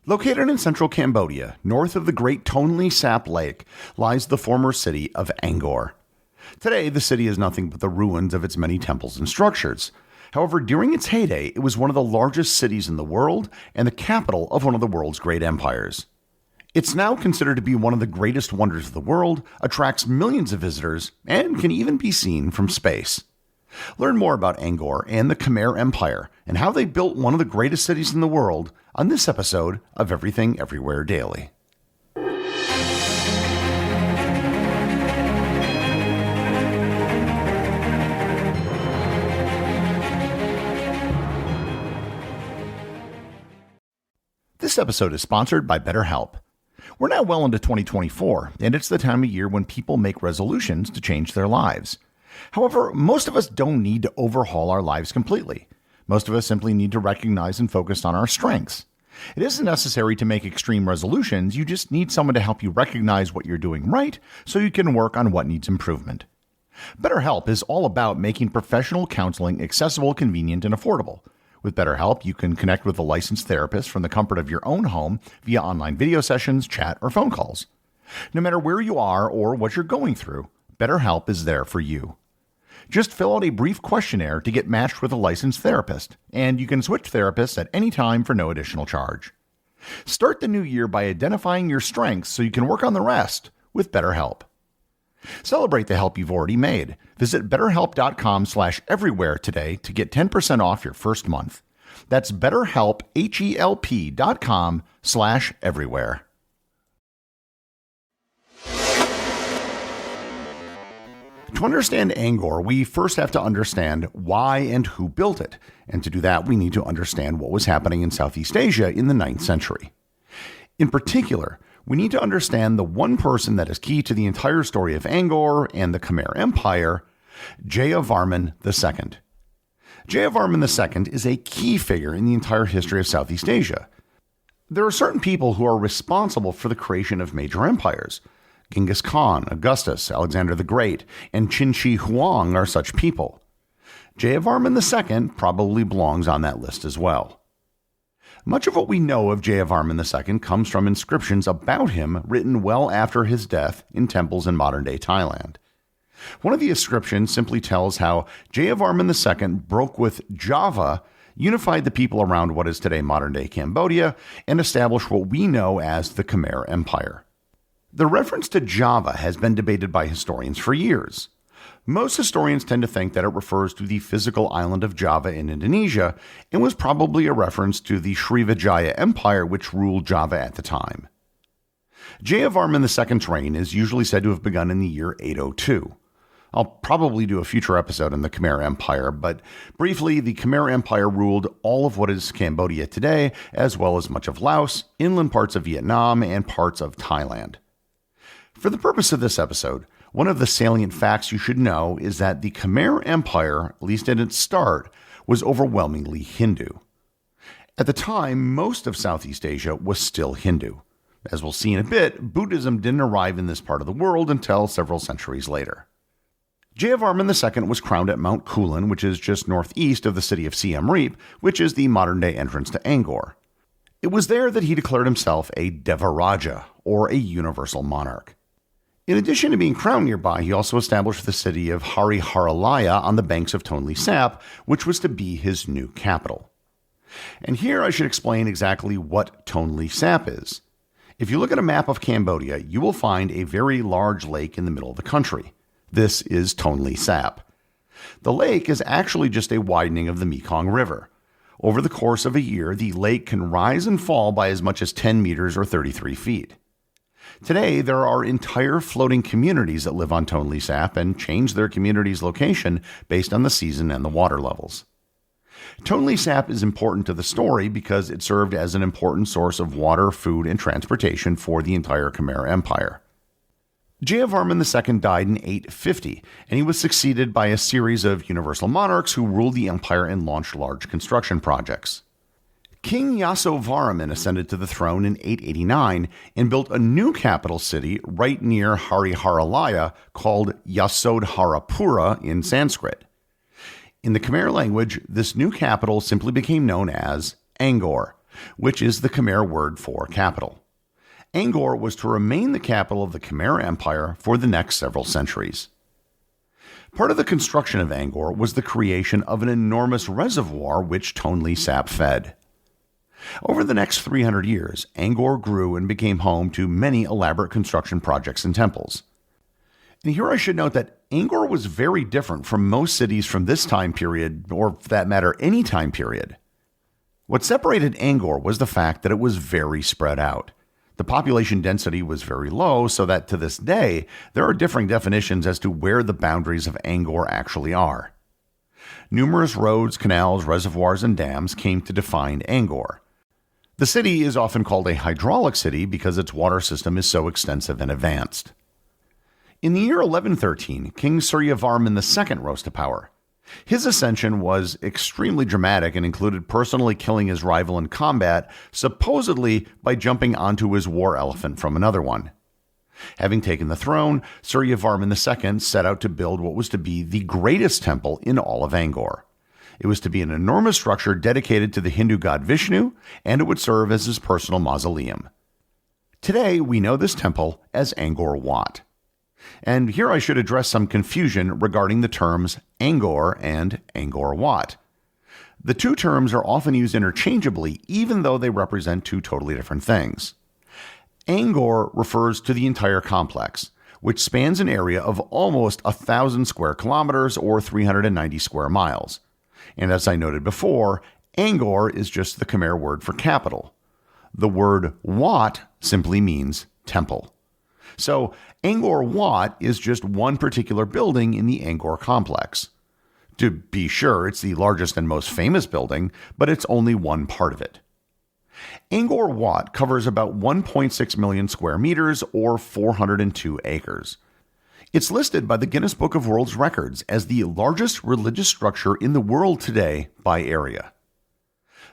Located in central Cambodia, north of the great Tonle Sap Lake, lies the former city of Angkor. Today, the city is nothing but the ruins of its many temples and structures. However, during its heyday, it was one of the largest cities in the world and the capital of one of the world's great empires. It's now considered to be one of the greatest wonders of the world, attracts millions of visitors, and can even be seen from space. Learn more about Angkor and the Khmer Empire and how they built one of the greatest cities in the world on this episode of Everything Everywhere Daily. This episode is sponsored by BetterHelp. We're now well into 2024, and it's the time of year when people make resolutions to change their lives. However, most of us don't need to overhaul our lives completely. Most of us simply need to recognize and focus on our strengths. It isn't necessary to make extreme resolutions, you just need someone to help you recognize what you're doing right so you can work on what needs improvement. BetterHelp is all about making professional counseling accessible, convenient, and affordable. With BetterHelp, you can connect with a licensed therapist from the comfort of your own home via online video sessions, chat, or phone calls. No matter where you are or what you're going through, BetterHelp is there for you. Just fill out a brief questionnaire to get matched with a licensed therapist, and you can switch therapists at any time for no additional charge. Start the new year by identifying your strengths so you can work on the rest with BetterHelp. Celebrate the help you've already made. Visit BetterHelp.com/everywhere today to get 10% off your first month. That's BetterHelp, HELP.com/everywhere. To understand Angkor, we first have to understand why and who built it. And to do that, we need to understand what was happening in Southeast Asia in the 9th century. In particular, we need to understand the one person that is key to the entire story of Angkor and the Khmer Empire, Jayavarman II. Jayavarman II is a key figure in the entire history of Southeast Asia. There are certain people who are responsible for the creation of major empires. Genghis Khan, Augustus, Alexander the Great, and Qin Shi Huang are such people. Jayavarman II probably belongs on that list as well. Much of what we know of Jayavarman II comes from inscriptions about him written well after his death in temples in modern-day Thailand. One of the inscriptions simply tells how Jayavarman II broke with Java, unified the people around what is today modern-day Cambodia, and established what we know as the Khmer Empire. The reference to Java has been debated by historians for years. Most historians tend to think that it refers to the physical island of Java in Indonesia and was probably a reference to the Srivijaya Empire which ruled Java at the time. Jayavarman II's reign is usually said to have begun in the year 802. I'll probably do a future episode on the Khmer Empire, but briefly, the Khmer Empire ruled all of what is Cambodia today, as well as much of Laos, inland parts of Vietnam, and parts of Thailand. For the purpose of this episode, one of the salient facts you should know is that the Khmer Empire, at least at its start, was overwhelmingly Hindu. At the time, most of Southeast Asia was still Hindu. As we'll see in a bit, Buddhism didn't arrive in this part of the world until several centuries later. Jayavarman II was crowned at Mount Kulin, which is just northeast of the city of Siem Reap, which is the modern-day entrance to Angkor. It was there that he declared himself a Devaraja, or a universal monarch. In addition to being crowned nearby, he also established the city of Hariharalaya on the banks of Tonle Sap, which was to be his new capital. And here I should explain exactly what Tonle Sap is. If you look at a map of Cambodia, you will find a very large lake in the middle of the country. This is Tonle Sap. The lake is actually just a widening of the Mekong River. Over the course of a year, the lake can rise and fall by as much as 10 meters or 33 feet. Today, there are entire floating communities that live on Tonle Sap and change their community's location based on the season and the water levels. Tonle Sap is important to the story because it served as an important source of water, food, and transportation for the entire Khmer Empire. Jayavarman II died in 850, and he was succeeded by a series of universal monarchs who ruled the empire and launched large construction projects. King Yasovarman ascended to the throne in 889 and built a new capital city right near Hariharalaya called Yasodharapura in Sanskrit. In the Khmer language, this new capital simply became known as Angkor, which is the Khmer word for capital. Angkor was to remain the capital of the Khmer Empire for the next several centuries. Part of the construction of Angkor was the creation of an enormous reservoir which Tonle Sap fed. Over the next 300 years, Angkor grew and became home to many elaborate construction projects and temples. And here I should note that Angkor was very different from most cities from this time period, or for that matter, any time period. What separated Angkor was the fact that it was very spread out. The population density was very low, so that to this day, there are differing definitions as to where the boundaries of Angkor actually are. Numerous roads, canals, reservoirs, and dams came to define Angkor. The city is often called a hydraulic city because its water system is so extensive and advanced. In the year 1113, King Suryavarman II rose to power. His ascension was extremely dramatic and included personally killing his rival in combat, supposedly by jumping onto his war elephant from another one. Having taken the throne, Suryavarman II set out to build what was to be the greatest temple in all of Angkor. It was to be an enormous structure dedicated to the Hindu god Vishnu, and it would serve as his personal mausoleum. Today, we know this temple as Angkor Wat. And here I should address some confusion regarding the terms Angkor and Angkor Wat. The two terms are often used interchangeably, even though they represent two totally different things. Angkor refers to the entire complex, which spans an area of almost 1,000 square kilometers or 390 square miles. And as I noted before, Angkor is just the Khmer word for capital. The word Wat simply means temple. So Angkor Wat is just one particular building in the Angkor complex. To be sure, it's the largest and most famous building, but it's only one part of it. Angkor Wat covers about 1.6 million square meters or 402 acres. It's listed by the Guinness Book of World Records as the largest religious structure in the world today by area.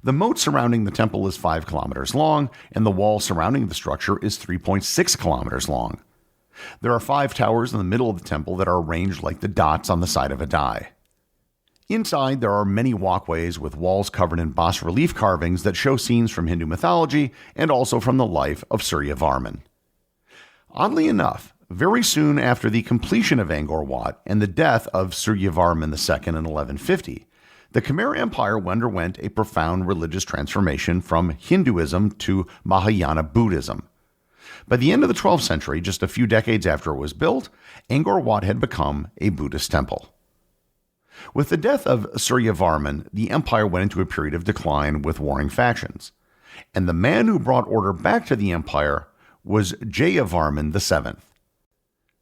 The moat surrounding the temple is 5 kilometers long, and the wall surrounding the structure is 3.6 kilometers long. There are 5 towers in the middle of the temple that are arranged like the dots on the side of a die. Inside, there are many walkways with walls covered in bas-relief carvings that show scenes from Hindu mythology and also from the life of Suryavarman. Oddly enough, very soon after the completion of Angkor Wat and the death of Suryavarman II in 1150, the Khmer Empire underwent a profound religious transformation from Hinduism to Mahayana Buddhism. By the end of the 12th century, just a few decades after it was built, Angkor Wat had become a Buddhist temple. With the death of Suryavarman, the empire went into a period of decline with warring factions, and the man who brought order back to the empire was Jayavarman VII.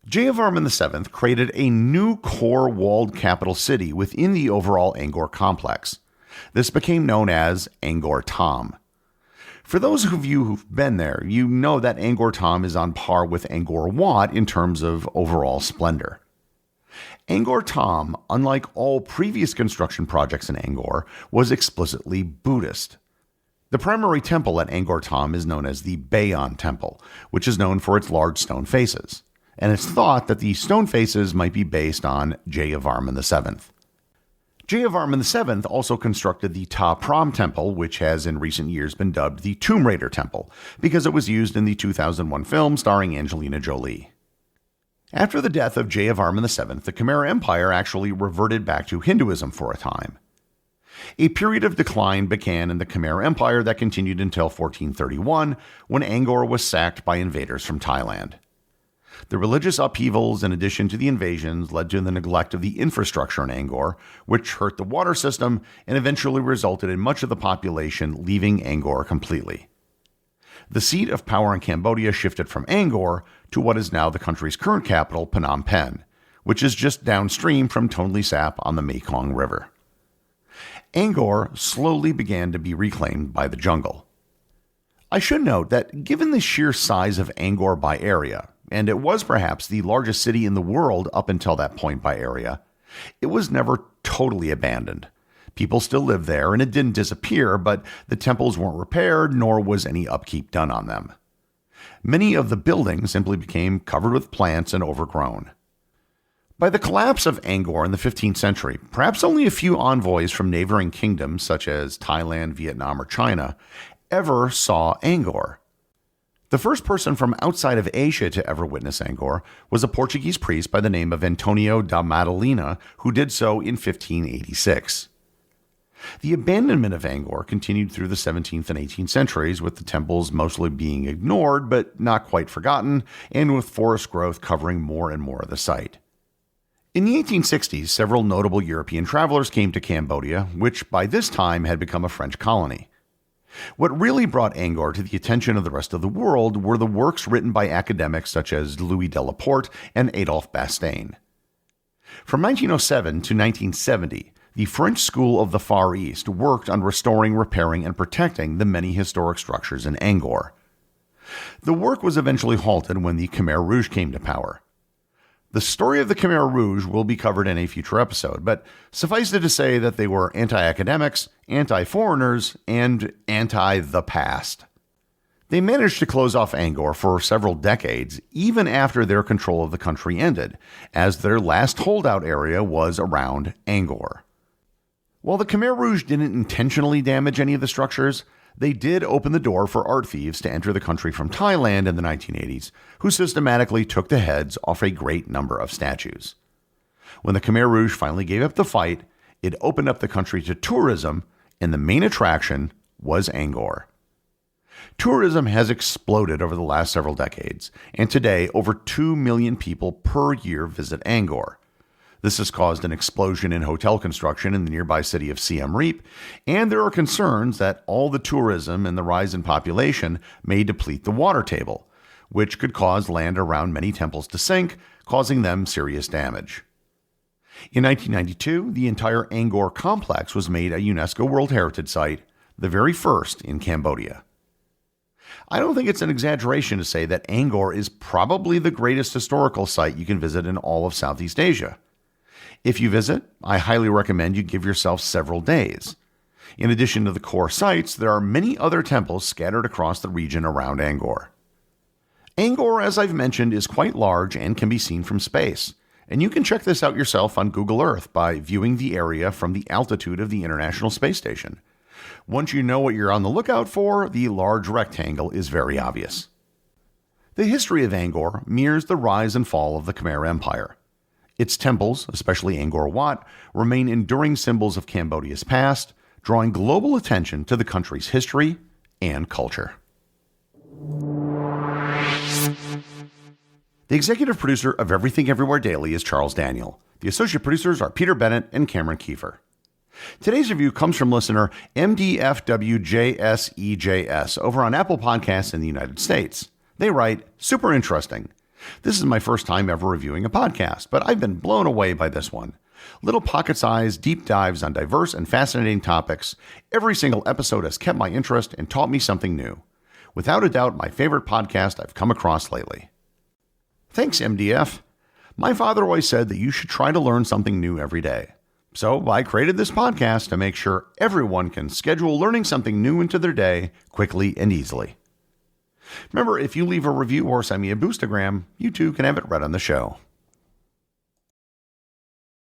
Jayavarman VII created a new core walled capital city within the overall Angkor complex. This became known as Angkor Thom. For those of you who've been there, you know that Angkor Thom is on par with Angkor Wat in terms of overall splendor. Angkor Thom, unlike all previous construction projects in Angkor, was explicitly Buddhist. The primary temple at Angkor Thom is known as the Bayon Temple, which is known for its large stone faces, and it's thought that the stone faces might be based on Jayavarman VII. Jayavarman VII also constructed the Ta Prohm Temple, which has in recent years been dubbed the Tomb Raider Temple, because it was used in the 2001 film starring Angelina Jolie. After the death of Jayavarman VII, the Khmer Empire actually reverted back to Hinduism for a time. A period of decline began in the Khmer Empire that continued until 1431, when Angkor was sacked by invaders from Thailand. The religious upheavals, in addition to the invasions, led to the neglect of the infrastructure in Angkor, which hurt the water system and eventually resulted in much of the population leaving Angkor completely. The seat of power in Cambodia shifted from Angkor to what is now the country's current capital, Phnom Penh, which is just downstream from Tonle Sap on the Mekong River. Angkor slowly began to be reclaimed by the jungle. I should note that given the sheer size of Angkor by area, and it was perhaps the largest city in the world up until that point by area, it was never totally abandoned. People still lived there, and it didn't disappear, but the temples weren't repaired, nor was any upkeep done on them. Many of the buildings simply became covered with plants and overgrown. By the collapse of Angkor in the 15th century, perhaps only a few envoys from neighboring kingdoms such as Thailand, Vietnam, or China, ever saw Angkor. The first person from outside of Asia to ever witness Angkor was a Portuguese priest by the name of Antonio da Madalena, who did so in 1586. The abandonment of Angkor continued through the 17th and 18th centuries, with the temples mostly being ignored but not quite forgotten, and with forest growth covering more and more of the site. In the 1860s, several notable European travelers came to Cambodia, which by this time had become a French colony. What really brought Angkor to the attention of the rest of the world were the works written by academics such as Louis Delaporte and Adolphe Bastaing. From 1907 to 1970, the French School of the Far East worked on restoring, repairing, and protecting the many historic structures in Angkor. The work was eventually halted when the Khmer Rouge came to power. The story of the Khmer Rouge will be covered in a future episode, but suffice it to say that they were anti-academics, anti-foreigners, and anti-the past. They managed to close off Angkor for several decades, even after their control of the country ended, as their last holdout area was around Angkor. While the Khmer Rouge didn't intentionally damage any of the structures, they did open the door for art thieves to enter the country from Thailand in the 1980s, who systematically took the heads off a great number of statues. When the Khmer Rouge finally gave up the fight, it opened up the country to tourism, and the main attraction was Angkor. Tourism has exploded over the last several decades, and today over 2 million people per year visit Angkor. This has caused an explosion in hotel construction in the nearby city of Siem Reap, and there are concerns that all the tourism and the rise in population may deplete the water table, which could cause land around many temples to sink, causing them serious damage. In 1992, the entire Angkor complex was made a UNESCO World Heritage Site, the very first in Cambodia. I don't think it's an exaggeration to say that Angkor is probably the greatest historical site you can visit in all of Southeast Asia. If you visit, I highly recommend you give yourself several days. In addition to the core sites, there are many other temples scattered across the region around Angkor. Angkor, as I've mentioned, is quite large and can be seen from space, and you can check this out yourself on Google Earth by viewing the area from the altitude of the International Space Station. Once you know what you're on the lookout for, the large rectangle is very obvious. The history of Angkor mirrors the rise and fall of the Khmer Empire. Its temples, especially Angkor Wat, remain enduring symbols of Cambodia's past, drawing global attention to the country's history and culture. The executive producer of Everything Everywhere Daily is Charles Daniel. The associate producers are Peter Bennett and Cameron Kieffer. Today's review comes from listener MDFWJSEJS over on Apple Podcasts in the United States. They write, "Super interesting. This is my first time ever reviewing a podcast, but I've been blown away by this one. Little pocket-sized deep dives on diverse and fascinating topics. Every single episode has kept my interest and taught me something new. Without a doubt, my favorite podcast I've come across lately." Thanks, MDF. My father always said that you should try to learn something new every day. So I created this podcast to make sure everyone can schedule learning something new into their day quickly and easily. Remember, if you leave a review or send me a boostagram, you too can have it read on the show.